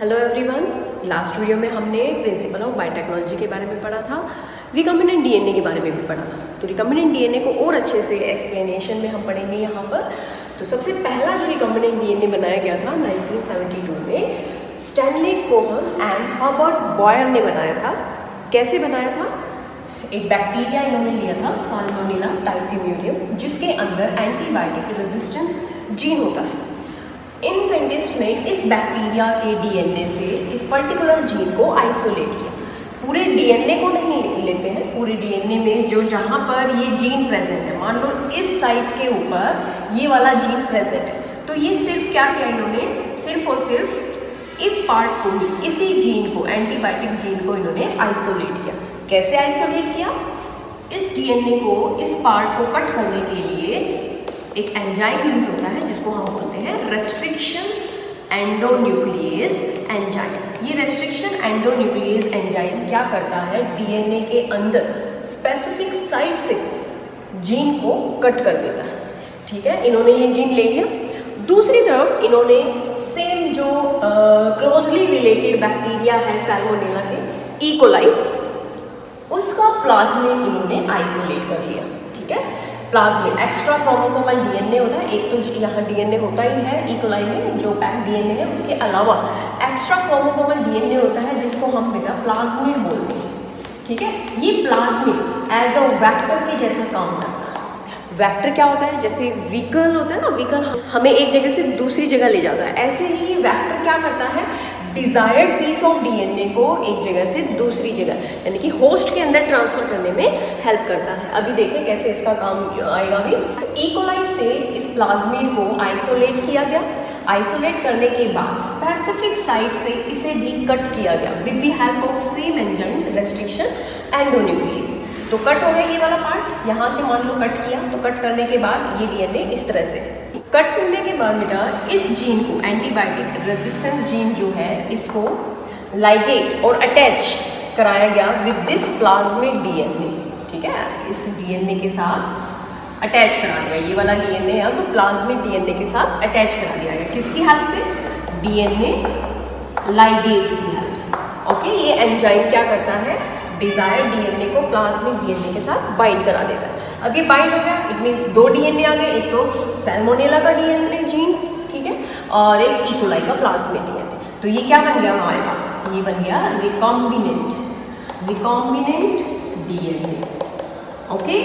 Hello everyone, last video में हमने principle of biotechnology के बारे में पढ़ा था, रिकम्बिनेंट डीएनए के बारे में भी पढ़ा था। तो रिकम्बिनेंट डीएनए को और अच्छे से एक्सप्लेनेशन में हम पढ़ेंगे यहाँ पर। तो सबसे पहला जो रिकम्बिनेंट डीएनए बनाया गया था 1972 में Stanley Cohen and Herbert Boyer ने बनाया था। कैसे बनाया था? एक बैक्टीरिया इन्होंने लिया था साल्मोनेला टाइफिम्यूरियम, जिसके अंदर एंटीबायोटिक रेजिस्टेंस जीन होता है। इन साइंटिस्ट ने इस बैक्टीरिया के डीएनए से इस पर्टिकुलर जीन को आइसोलेट किया। पूरे डीएनए को नहीं लेते हैं, पूरे डीएनए में जो जहाँ पर ये जीन प्रेजेंट है, मान लो इस साइट के ऊपर ये वाला जीन प्रेजेंट है, तो ये सिर्फ क्या किया इन्होंने, सिर्फ और सिर्फ इस पार्ट को ही, इसी जीन को, एंटीबायोटिक जीन को इन्होंने आइसोलेट किया। कैसे आइसोलेट किया? इस डीएनए को, इस पार्ट को कट करने के लिए एक एंजाइम यूज होता है जिसको हम बोलते हैं रेस्ट्रिक्शन एंडोन्यूक्लियेज एंजाइम। ये रेस्ट्रिक्शन एंडोन्यूक्लियेज एंजाइम क्या करता है, डीएनए के अंदर स्पेसिफिक साइट से जीन को कट कर देता है। ठीक है, इन्होंने ये जीन ले लिया। दूसरी तरफ इन्होंने सेम जो क्लोजली रिलेटेड बैक्टीरिया है सैल्मोनेला के, ई कोलाई, उसका प्लाज्मिड इन्होंने आइसोलेट कर लिया। ठीक है, प्लाज्मिड एक्स्ट्रा क्रोमोसोमल डीएनए होता है, एक तो यहाँ डीएनए होता ही है ई कोलाई में जो पैक डीएनए है, उसके अलावा एक्स्ट्रा क्रोमोसोमल डीएनए होता है जिसको हम बेटा प्लाज्मिड बोलते हैं। ठीक है, ये प्लाज्मिड एज अ वेक्टर के जैसा काम करता है। वेक्टर क्या होता है? जैसे व्हीकल होता है ना, व्हीकल हमें एक जगह से दूसरी जगह ले जाता है, ऐसे ही वेक्टर क्या करता है, डिजायर्ड पीस ऑफ डीएनए को एक जगह से दूसरी जगह, यानी कि होस्ट के अंदर ट्रांसफर करने में हेल्प करता है। अभी देखें कैसे इसका काम आएगा भी। तो ई कोलाई से इस प्लाज्मिड को आइसोलेट किया गया। आइसोलेट करने के बाद स्पेसिफिक साइट से इसे भी कट किया गया with the help of same enzyme restriction endonuclease. तो कट हो गया ये वाला पार्ट, यहाँ से मान लो कट किया, तो कट करने के बाद ये डीएनए इस तरह से कट करने के बाद बेटा इस जीन को, एंटीबायोटिक रेजिस्टेंस जीन जो है, इसको लाइगेट और अटैच कराया गया विद दिस प्लाज्मिड डीएनए। ठीक है, इस डीएनए के साथ अटैच करा दिया। ये वाला डीएनए अब प्लाज्मिड डीएनए के साथ अटैच करा दिया गया। किसकी हेल्प से? डीएनए लाइगेज की हेल्प से। ओके, ये एंजाइम क्या करता है, डिजायर्ड डीएनए को प्लाज्मिड डीएनए के साथ बाइंड करा देता है। अब ये बाइंड हो गया, इट मीन्स दो डीएनए आ गए, एक तो सैल्मोनेला का डीएनए जीन, ठीक है, और एक ई कोलाई का प्लाज्मिड डीएनए। तो ये क्या बन गया हमारे पास? ये बन गया रिकॉम्बिनेंट डीएनए। ओके,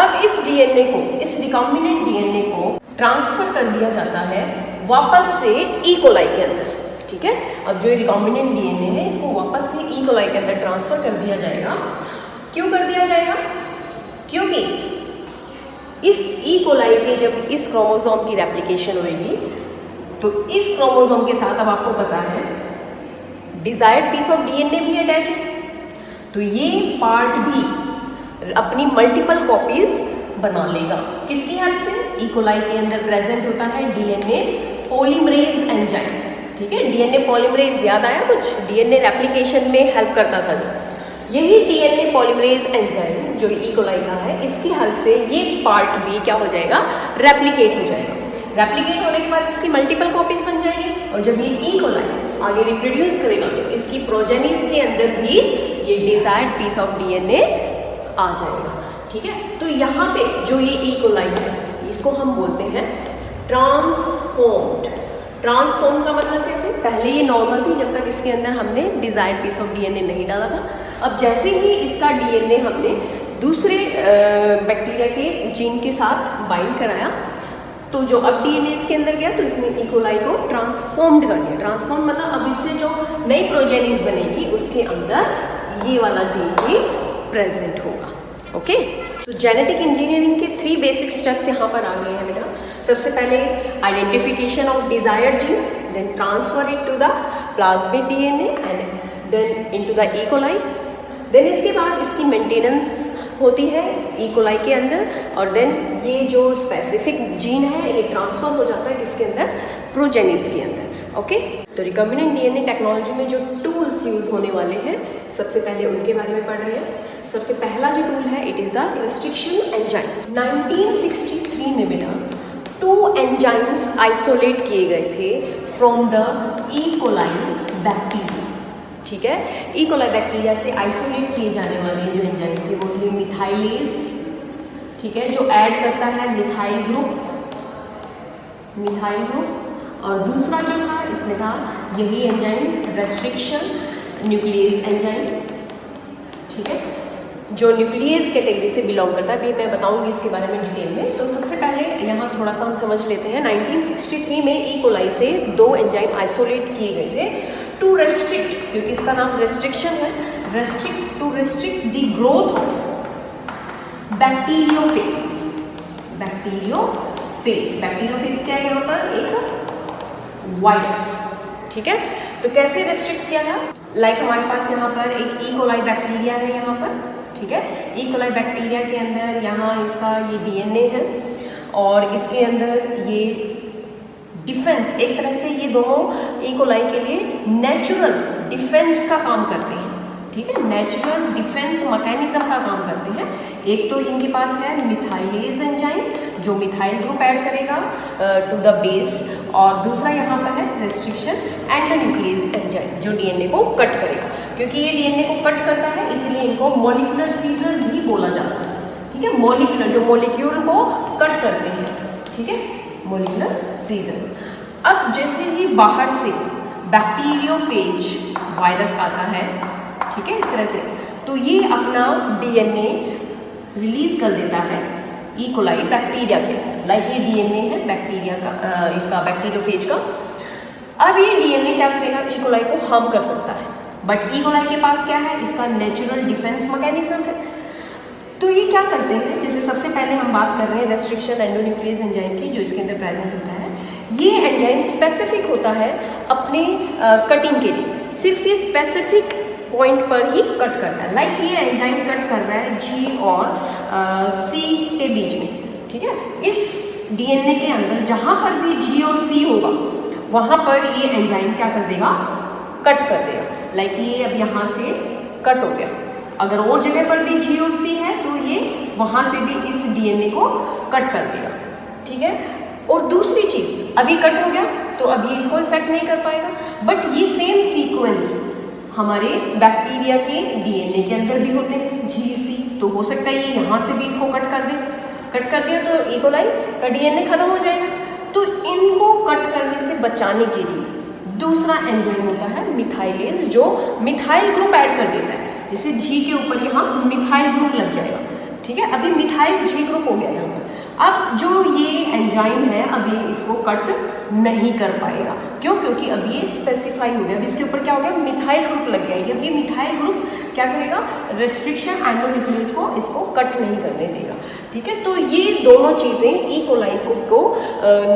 अब इस डीएनए को, इस रिकॉम्बिनेंट डीएनए को ट्रांसफर कर दिया जाता है वापस से ई कोलाई के अंदर। ठीक है, अब जो रिकॉम्बिनेंट डीएनए है इसको वापस से ई कोलाई के अंदर ट्रांसफर कर दिया जाएगा। क्यों कर दिया जाएगा? क्योंकि इस ई कोलाई के जब इस क्रोमोसोम की रेप्लिकेशन होगी तो इस क्रोमोसोम के साथ, अब आपको पता है, डिजायर्ड पीस ऑफ डीएनए भी अटैच है, तो ये पार्ट भी अपनी मल्टीपल कॉपीज बना लेगा। किसकी हेल्प से? ई कोलाई के अंदर प्रेजेंट होता है डीएनए पॉलीमरेज एंजाइम। ठीक है, डीएनए पॉलीमरेज याद आया कुछ? डीएनए रेप्लिकेशन में हेल्प करता था जो, यही डीएनए पॉलीमरेज एंजाइम जो ई कोलाई का है, इसकी हेल्प से ये पार्ट भी क्या हो जाएगा, रेप्लिकेट हो जाएगा। रेप्लिकेट होने के बाद इसकी मल्टीपल कॉपीज बन जाएंगी, और जब ये ई कोलाई आगे रिप्रोड्यूस करेगा तो इसकी प्रोजेनीज के अंदर भी ये डिजायर्ड पीस ऑफ डीएनए आ जाएगा। ठीक है, तो यहाँ पे जो ये ई कोलाई है इसको हम बोलते हैं ट्रांसफॉर्म्ड। ट्रांसफॉर्म का मतलब कैसे? पहले ये नॉर्मल थी जब तक इसके अंदर हमने डिजायर्ड पीस ऑफ डीएनए नहीं डाला था। अब जैसे ही इसका डीएनए हमने दूसरे बैक्टीरिया के जीन के साथ बाइंड कराया, तो जो अब डीएनए इसके अंदर गया तो इसने ई कोलाई को ट्रांसफॉर्म्ड कर दिया। ट्रांसफॉर्म मतलब अब इससे जो नई प्रोजेनीज बनेगी उसके अंदर ये वाला जीन भी प्रेजेंट होगा। ओके, तो जेनेटिक इंजीनियरिंग के 3 बेसिक स्टेप्स यहाँ पर आ गए हैं बेटा। सबसे पहले identification of desired gene, then transfer it to the plasmid DNA and then into the E coli. देन इसके बाद इसकी मेंटेनेंस होती है ई कोलाई के अंदर, और देन ये जो स्पेसिफिक जीन है ये ट्रांसफर हो जाता है किसके अंदर, प्रोजेनिस के अंदर। ओके, तो रिकम्बिनेंट डीएनए टेक्नोलॉजी में जो टूल्स यूज होने वाले हैं, सबसे पहले उनके बारे में पढ़ रहे हैं। सबसे पहला जो टूल है it is the restriction enzyme. 1963 में बेटा 2 एंजाइम्स आइसोलेट किए गए थे from the E coli bacteria, ठीक है। ई कोलाई बैक्टीरिया से आइसोलेट किए जाने वाले जो एंजाइम थे वो थे मिथाइलेज, ठीक है, जो ऐड करता है मिथाइल ग्रुप, और दूसरा जो था इसमें था यही एंजाइम रेस्ट्रिक्शन न्यूक्लियेज एंजाइम, ठीक है, जो न्यूक्लियेज कैटेगरी से बिलोंग करता है। अभी मैं बताऊंगी इसके बारे में डिटेल में। तो सबसे पहले यहाँ थोड़ा सा हम समझ लेते हैं। 1963 में ई कोलाई से 2 एंजाइम आइसोलेट किए गए थे टू रेस्ट्रिक्ट, क्योंकि इसका नाम रेस्ट्रिक्शन है, to restrict the growth of bacteriophage. Bacteriophage क्या है यहाँ पर? एक वायरस, ठीक है। तो कैसे रेस्ट्रिक्ट किया था? लाइक हमारे पास यहाँ पर एक ई कोलाई बैक्टीरिया है यहाँ पर, ठीक है। ई कोलाई बैक्टीरिया के अंदर यहाँ इसका ये डीएनए है और इसके अंदर ये डिफेंस, एक तरह से ये दोनों ई कोलाई के लिए नेचुरल डिफेंस का काम करते हैं, ठीक है, नेचुरल डिफेंस मैकेनिज्म का काम करते हैं। एक तो इनके पास है मिथाइलेज एंजाइम जो मिथाइल ग्रुप ऐड करेगा टू द बेस, और दूसरा यहाँ पर है रेस्ट्रिक्शन एंडोन्यूक्लियेज एंजाइम जो डीएनए को कट करेगा। क्योंकि ये डीएनए को कट करता है इसलिए इनको मॉलिक्यूलर सीजर भी बोला जाता है, ठीक है। मॉलिक्यूलर, जो मॉलिक्यूल को कट करते हैं, ठीक है, मॉलिक्यूलर सीजर। अब जैसे ही बाहर से बैक्टीरियोफेज वायरस आता है, ठीक है, इस तरह से, तो ये अपना डीएनए रिलीज कर देता है ई कोलाई बैक्टीरिया के, लाइक ये डीएनए है बैक्टीरिया का, इसका बैक्टीरियोफेज का। अब ये डीएनए क्या करेगा? ई कोलाई को हार्म कर सकता है, बट ई कोलाई के पास क्या है? इसका नेचुरल डिफेंस मैकेनिज्म है। तो ये क्या करते हैं? जैसे सबसे पहले हम बात कर रहे हैं रेस्ट्रिक्शन एंडोन्यूक्लियेज एंजाइम की, जो इसके अंदर प्रेजेंट होता है। ये एंजाइम स्पेसिफिक होता है अपने कटिंग के लिए, सिर्फ ये स्पेसिफिक पॉइंट पर ही कट करता है। लाइक ये एंजाइम कट कर रहा है जी और सी के बीच में, ठीक है। इस डीएनए के अंदर जहाँ पर भी जी और सी होगा वहाँ पर ये एंजाइम क्या कर देगा? कट कर देगा। लाइक ये अब यहाँ से कट हो गया, अगर और जगह पर भी जी और सी है तो ये वहाँ से भी इस डीएनए को कट कर देगा, ठीक है। और दूसरी चीज़, अभी कट हो गया तो अभी इसको इफेक्ट नहीं कर पाएगा, बट ये सेम सीक्वेंस हमारे बैक्टीरिया के डीएनए के अंदर भी होते हैं, जी सी, तो हो सकता है ये यहाँ से भी इसको कट कर दे। कट कर दिया तो ई कोलाई का डीएनए खत्म हो जाएगा। तो इनको कट करने से बचाने के लिए दूसरा एंजाइम होता है मिथाइलेज, जो मिथाइल ग्रुप ऐड कर देता है। जैसे जी के ऊपर यहाँ मिथाइल ग्रुप लग जाएगा, ठीक है। अभी मिथाइल जी ग्रुप हो गया यहाँ पर। अब जो ये एंजाइम है अभी इसको कट नहीं कर पाएगा, क्यों? क्योंकि अब ये स्पेसिफाई हो गया, अब इसके ऊपर क्या हो गया? मिथाइल ग्रुप लग गया। अब ये मिथाइल ग्रुप क्या करेगा? रेस्ट्रिक्शन एंडोन्यूक्लियेज को इसको कट नहीं करने देगा, ठीक है। तो ये दोनों चीज़ें ई कोलाई को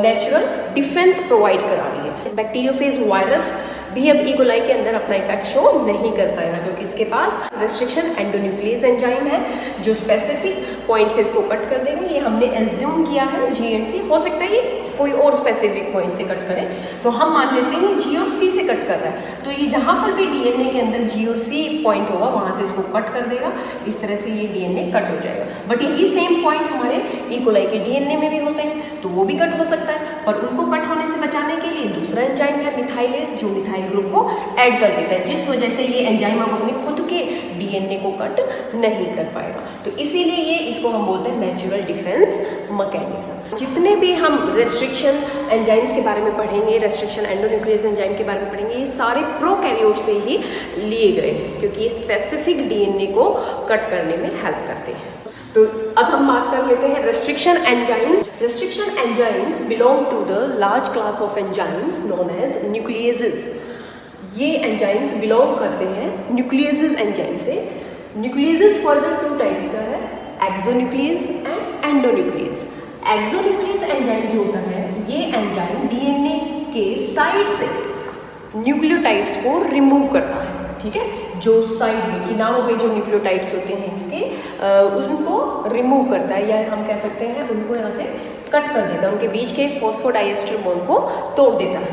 नेचुरल डिफेंस प्रोवाइड करा रही है। बैक्टीरियोफेज वायरस भी अब ई कोलाई के अंदर अपना इफेक्ट शो नहीं कर पाएगा, क्योंकि इसके पास रेस्ट्रिक्शन एंडोन्यूक्लियेज एंजाइम है जो स्पेसिफिक पॉइंट से इसको कट कर देगा। ये हमने एज्यूम किया है जी एंड सी, हो सकता है ये कोई और स्पेसिफिक पॉइंट से कट करे, तो हम मान लेते हैं जी और सी से कट कर रहा है, तो ये जहाँ पर भी डीएनए के अंदर जी और सी पॉइंट होगा वहाँ से इसको कट कर देगा। इस तरह से ये डीएनए कट हो जाएगा। बट यही सेम पॉइंट हमारे ई कोलाई के डीएनए में भी होते हैं, तो वो भी कट हो सकता है, पर उनको कट होने से बचाने के लिए दूसरा एंजाइम है मिथाइलेज, जो मिथाइल ग्रुप को ऐड कर देता है, जिस वजह से ये एंजाइम अब अपने खुद के डीएनए को कट नहीं कर पाएगा। तो इसीलिए ये इसको हम बोलते हैं नेचुरल डिफेंस मैकेनिज्म। जितने भी हम रेस्ट्रिक्शन एंजाइम्स के बारे में पढ़ेंगे, रेस्ट्रिक्शन एंडोन्यूक्लियेज एंजाइम के बारे में पढ़ेंगे, ये सारे प्रोकैरियोट से ही लिए गए हैं, क्योंकि ये स्पेसिफिक डीएनए को कट करने में हेल्प करते हैं। तो अब हम बात कर लेते हैं restriction enzyme. Restriction enzymes belong to the large class of enzymes known as nucleases. ये एंजाइम्स बिलोंग करते हैं न्यूक्लियेजेस एंजाइम से। न्यूक्लियेजेस फर्दर 2 टाइप्स का है, एक्सोन्यूक्लियेज एंड एंडोन्यूक्लियेज। एक्सोन्यूक्लियेज एंजाइम जो होता है, ये एंजाइम डीएनए के साइड से न्यूक्लियोटाइड्स को रिमूव करता है, ठीक है। जो साइड में किनारों पे जो न्यूक्लियोटाइड्स होते हैं इसके, उनको रिमूव करता है, या हम कह सकते हैं उनको यहाँ से कट कर देता है, उनके बीच के फॉस्फोडाइएस्टर बॉन्ड को तोड़ देता है।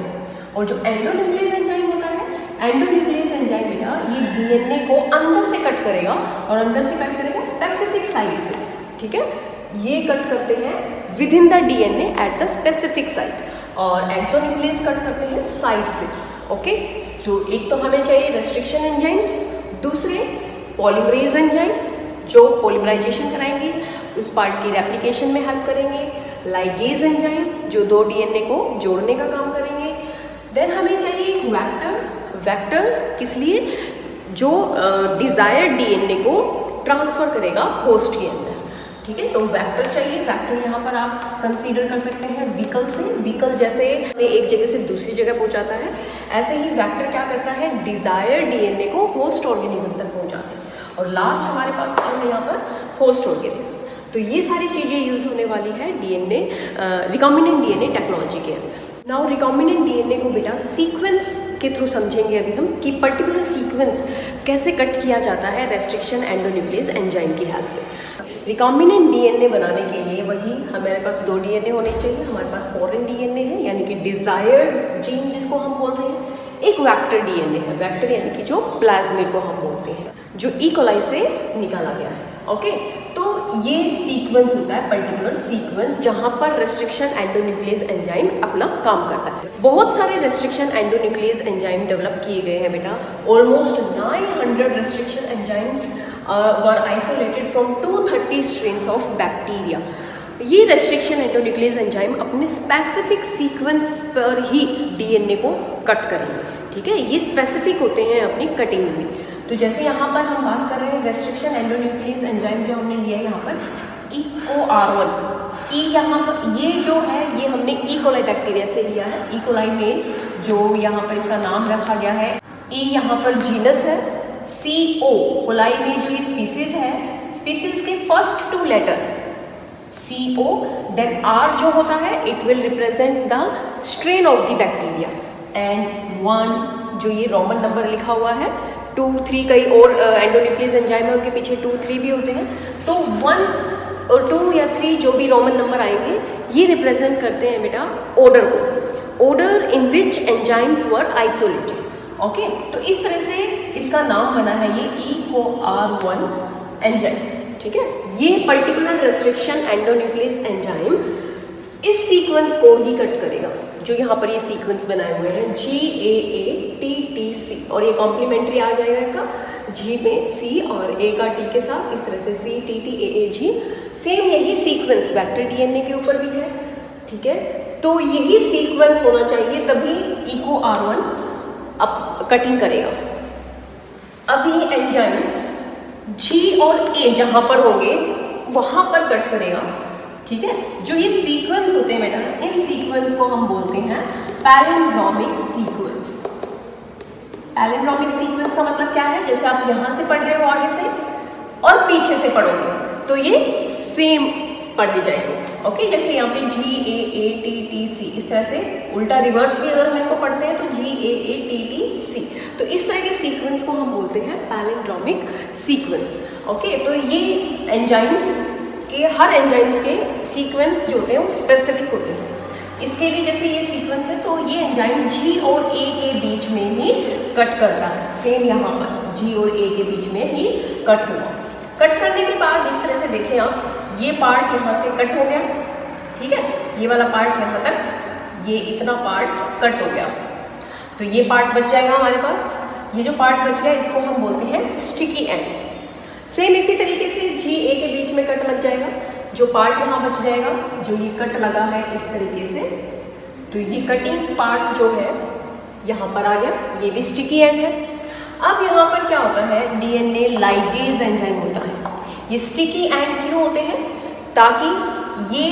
और जो एंडोन्यूक्लियेज एंजाइम होता है, एंडोन्यूक्लियेज एंजाइम बेटा ये डीएनए को अंदर से कट करेगा, और अंदर से कट करेगा स्पेसिफिक साइट से, ठीक है। ये कट करते हैं with in the DNA at the specific site, और एक्सोन्यूक्लियेज कट करते हैं साइड से, ओके। तो एक तो हमें चाहिए रेस्ट्रिक्शन एंजाइम्स, दूसरे पॉलीमरेज एंजाइम जो पॉलीमराइजेशन कराएंगे, उस पार्ट की रेप्लिकेशन में हेल्प करेंगे, लाइगेज एंजाइम जो 2 डीएनए को जोड़ने का काम करेंगे। देन हमें चाहिए एक वेक्टर किस लिए, जो डिजायर्ड डीएनए को ट्रांसफर करेगा होस्ट के अंदर, ठीक है। तो वेक्टर चाहिए। वेक्टर यहाँ पर आप कंसीडर कर सकते हैं व्हीकल से, व्हीकल जैसे हमें एक जगह से दूसरी जगह पहुँचाता है, ऐसे ही वेक्टर क्या करता है, डिजायर्ड डीएनए को होस्ट ऑर्गेनिज्म तक पहुँचाते हैं। और लास्ट हमारे पास जो है यहाँ पर होस्ट ऑर्गेनिज्म। तो ये सारी चीज़ें यूज़ होने वाली है डीएनए रिकॉम्बिनेंट डीएनए टेक्नोलॉजी के अंदर। नाउ रिकॉम्बिनेंट डीएनए को बेटा सीक्वेंस के थ्रू समझेंगे अभी हम कि पर्टिकुलर सीक्वेंस कैसे कट किया जाता है रेस्ट्रिक्शन एंडोन्यूक्लियस एंजाइम की हेल्प से। रिकॉम्बिनेंट डीएनए बनाने के लिए वही हमारे पास 2 डीएनए होने चाहिए। हमारे पास फॉरेन डीएनए है यानी कि डिजायर्ड जीन जिसको हम बोल रहे हैं, एक वेक्टर डीएनए है, वेक्टर यानी कि जो प्लाज्मिड को हम बोलते हैं, जो ई कोलाई से निकाला गया है। ओके, तो ये सीक्वेंस होता है, पर्टिकुलर सीक्वेंस जहां पर रेस्ट्रिक्शन एंडोन्यूक्लियस एंजाइम अपना काम करता है। बहुत सारे रेस्ट्रिक्शन एंडोन्यूक्लियस एंजाइम डेवलप किए गए हैं बेटा। Almost 900 restriction enzymes were isolated from 230 strains of bacteria. ये रेस्ट्रिक्शन एंडोन्यूक्लियस एंजाइम अपने स्पेसिफिक सीक्वेंस पर ही डीएनए को कट करेंगे, ठीक है। ये स्पेसिफिक होते हैं अपनी कटिंग में। तो जैसे यहाँ पर हम बात कर रहे हैं रेस्ट्रिक्शन एंडोन्यूक्लियस एंजाइम जो हमने लिया है यहाँ पर EcoR1, ई यहाँ पर ये जो है ये हमने ई कोलाई बैक्टीरिया से लिया है। ई कोलाई में जो यहाँ पर इसका नाम रखा गया है, ई यहाँ पर जीनस है, CO कोलाई में जो ये स्पीसीज है, स्पीसीज के first 2 letter CO, then R जो होता है it will represent the strain of the bacteria, and 1 जो ये रोमन नंबर लिखा हुआ है, 2, 3 कई और एंडोन्यूक्लियस एंजाइम है उनके पीछे 2, 3 भी होते हैं। तो 1 और 2 या 3 जो भी रोमन नंबर आएंगे ये रिप्रेजेंट करते हैं बेटा ऑर्डर को, order in which enzymes were isolated. Okay, तो इस तरह से इसका नाम बना है ये EcoR1 एंजाइम, ठीक है। ये पर्टिकुलर रेस्ट्रिक्शन एंडोन्यूक्लियस एंजाइम इस सीक्वेंस को ही कट करेगा जो यहाँ पर ये सीक्वेंस बनाए हुए हैं GAATTC, और ये कॉम्प्लीमेंट्री आ जाएगा इसका G में C और A का T के साथ, इस तरह से CTTAAG। सेम यही सीक्वेंस वेक्टर डीएनए के ऊपर भी है, ठीक है। तो यही सीक्वेंस होना चाहिए तभी EcoR1 अब कटिंग करेगा। अब ये एंजाइम G और A जहाँ पर होंगे वहाँ पर कट करेगा, ठीक है। जो ये सीक्वेंस होते हैं बेटा, इन सीक्वेंस को हम बोलते हैं पैलिंड्रोमिक सीक्वेंस। पैलिंड्रोमिक सीक्वेंस का मतलब क्या है, जैसे आप यहाँ से पढ़ रहे हो आगे से और पीछे से पढ़ोगे तो ये सेम पढ़े जाएंगे। ओके, जैसे यहाँ पे GAATTC, इस तरह से उल्टा रिवर्स भी अगर हम इनको पढ़ते हैं तो GAATTC। तो इस तरह के सीक्वेंस को हम बोलते हैं पैलिंड्रोमिक सीक्वेंस। ओके, तो ये एंजाइम्स के हर एंजाइम्स के सीक्वेंस जो होते हैं वो स्पेसिफिक होते हैं। इसके लिए जैसे ये सीक्वेंस है तो ये एंजाइम G और A के बीच में ही कट करता है। सेम यहाँ पर G और A के बीच में ही कट हुआ। कट करने के बाद इस तरह से देखें आप, ये पार्ट यहाँ से कट हो गया, ठीक है। ये वाला पार्ट यहाँ तक, ये इतना पार्ट कट हो गया, तो ये पार्ट बच जाएगा हमारे पास। ये जो पार्ट बच गया इसको हम बोलते हैं स्टिकी एंड। सेम इसी तरीके से G A के बीच में कट लग जाएगा, जो पार्ट यहाँ बच जाएगा, जो ये कट लगा है इस तरीके से, तो ये कटिंग पार्ट जो है यहाँ पर आ गया, ये भी स्टिकी एंड है। अब यहाँ पर क्या होता है, DNA लाइगेज एंजाइम होता है। ये स्टिकी एंड क्यों होते हैं, ताकि ये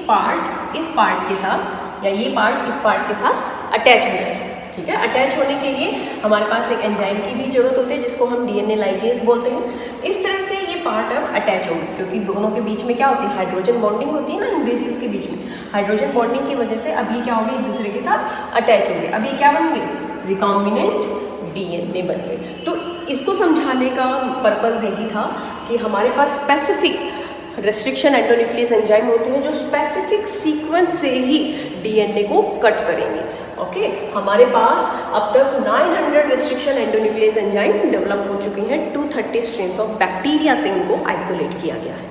पार्ट इस पार्ट के साथ या ये पार्ट इस पार्ट के साथ अटैच हो जाए, ठीक है। अटैच होने के लिए हमारे पास एक एंजाइम की भी जरूरत होती है जिसको हम DNA लाइगेज बोलते हैं। इस तरह से ये पार्ट अब अटैच होंगे, क्योंकि दोनों के बीच में क्या होती है, हाइड्रोजन बॉन्डिंग होती है ना इन बेसिस के बीच में। हाइड्रोजन बॉन्डिंग की वजह से अब ये क्या होंगे, एक दूसरे के साथ अटैच होंगे। अब ये क्या बन गए, रिकॉम्बिनेंट DNA बन गए। तो इसको समझाने का पर्पज़ यही था कि हमारे पास स्पेसिफिक रेस्ट्रिक्शन एंडोन्यूक्लियस एंजाइम होते हैं जो स्पेसिफिक सीक्वेंस से ही DNA को कट करेंगे। ओके, हमारे पास अब तक 900 रेस्ट्रिक्शन एंडोन्यूक्लियस एंजाइम डेवलप हो चुके हैं। 230 स्ट्रेन्स ऑफ बैक्टीरिया से उनको आइसोलेट किया गया है।